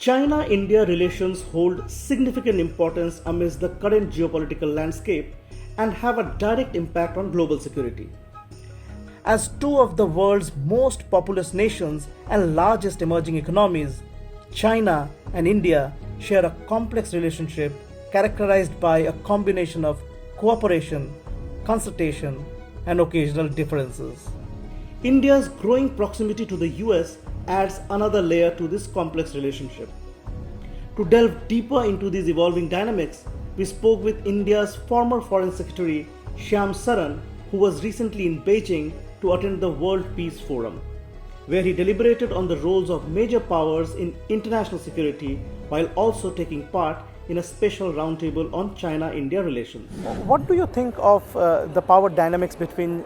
China-India relations hold significant importance amidst the current geopolitical landscape and have a direct impact on global security. As two of the world's most populous nations and largest emerging economies, China and India share a complex relationship characterized by a combination of cooperation, consultation, and occasional differences. India's growing proximity to the US adds another layer to this complex relationship. To delve deeper into these evolving dynamics, we spoke with India's former Foreign Secretary Shyam Saran, who was recently in Beijing to attend the World Peace Forum, where he deliberated on the roles of major powers in international security while also taking part in a special roundtable on China-India relations. What do you think of the power dynamics between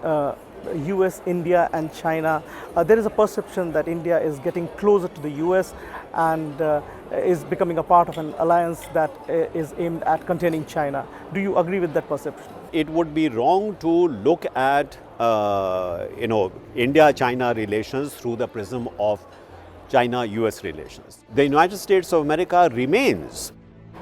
US, India and China? There is a perception that India is getting closer to the US and is becoming a part of an alliance that is aimed at containing China. Do you agree with that perception? It would be wrong to look at India-China relations through the prism of China-US relations. The United States of America remains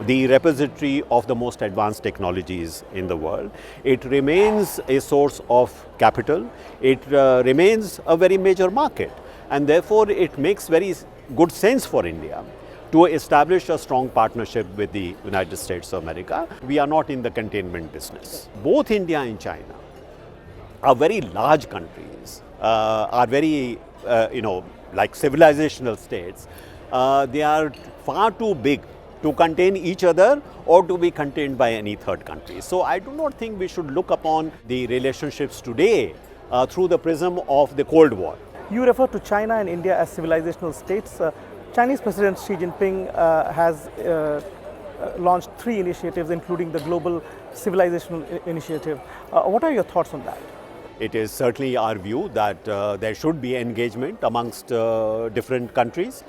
the repository of the most advanced technologies in the world. It remains a source of capital. It remains a very major market, and therefore it makes very good sense for India to establish a strong partnership with the United States of America. We are not in the containment business. Both India and China are very large countries, are very, like civilizational states. They are far too big to contain each other or to be contained by any third country. So I do not think we should look upon the relationships today through the prism of the Cold War. You refer to China and India as civilizational states. Chinese President Xi Jinping has launched 3 initiatives, including the Global Civilizational Initiative. What are your thoughts on that? It is certainly our view that there should be engagement amongst different countries.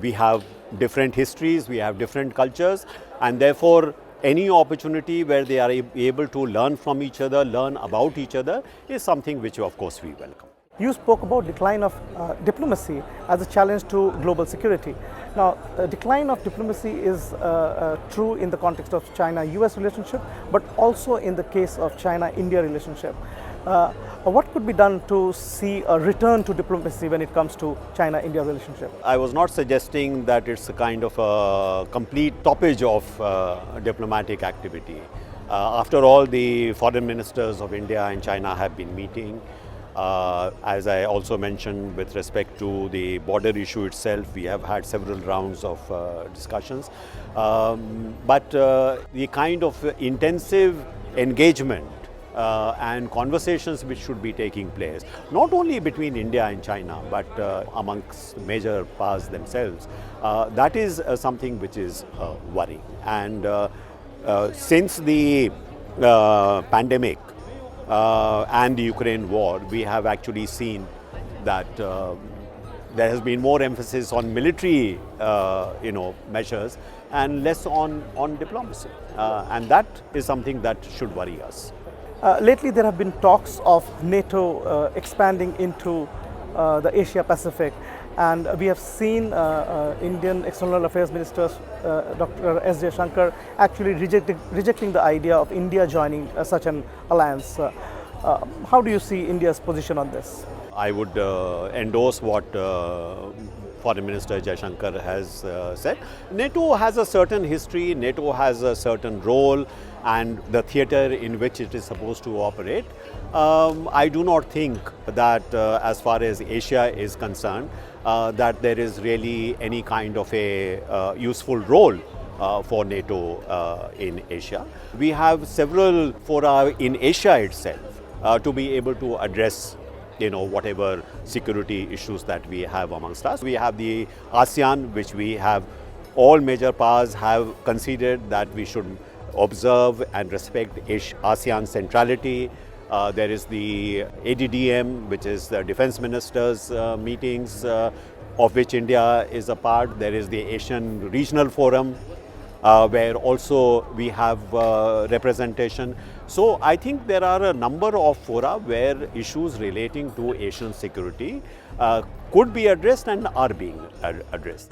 We have different histories, we have different cultures, and therefore any opportunity where they are able to learn from each other, learn about each other, is something which of course we welcome. You spoke about decline of diplomacy as a challenge to global security. Now, decline of diplomacy is true in the context of China-US relationship, but also in the case of China-India relationship. What could be done to see a return to diplomacy when it comes to China-India relationship? I was not suggesting that it's a kind of a complete stoppage of diplomatic activity. After all, the foreign ministers of India and China have been meeting. As I also mentioned, with respect to the border issue itself, we have had several rounds of discussions. But the kind of intensive engagement and conversations which should be taking place, not only between India and China, but amongst major powers themselves, that is something which is worrying. And since the pandemic and the Ukraine war, we have actually seen that there has been more emphasis on military measures and less on diplomacy. And that is something that should worry us. Lately, there have been talks of NATO expanding into the Asia Pacific, and we have seen Indian External Affairs Minister Dr. S. Jaishankar actually rejecting the idea of India joining such an alliance. How do you see India's position on this? I would endorse what Foreign Minister Jaishankar has said. NATO has a certain history, NATO has a certain role and the theatre in which it is supposed to operate. I do not think that as far as Asia is concerned, that there is really any kind of a useful role for NATO in Asia. We have several fora in Asia itself to be able to address whatever security issues that we have amongst us. We have the ASEAN, which we have, all major powers have considered that we should observe and respect ASEAN centrality. There is the ADDM, which is the defense ministers meetings, of which India is a part. There is the Asian Regional Forum, where also we have representation. So I think there are a number of fora where issues relating to Asian security could be addressed and are being addressed.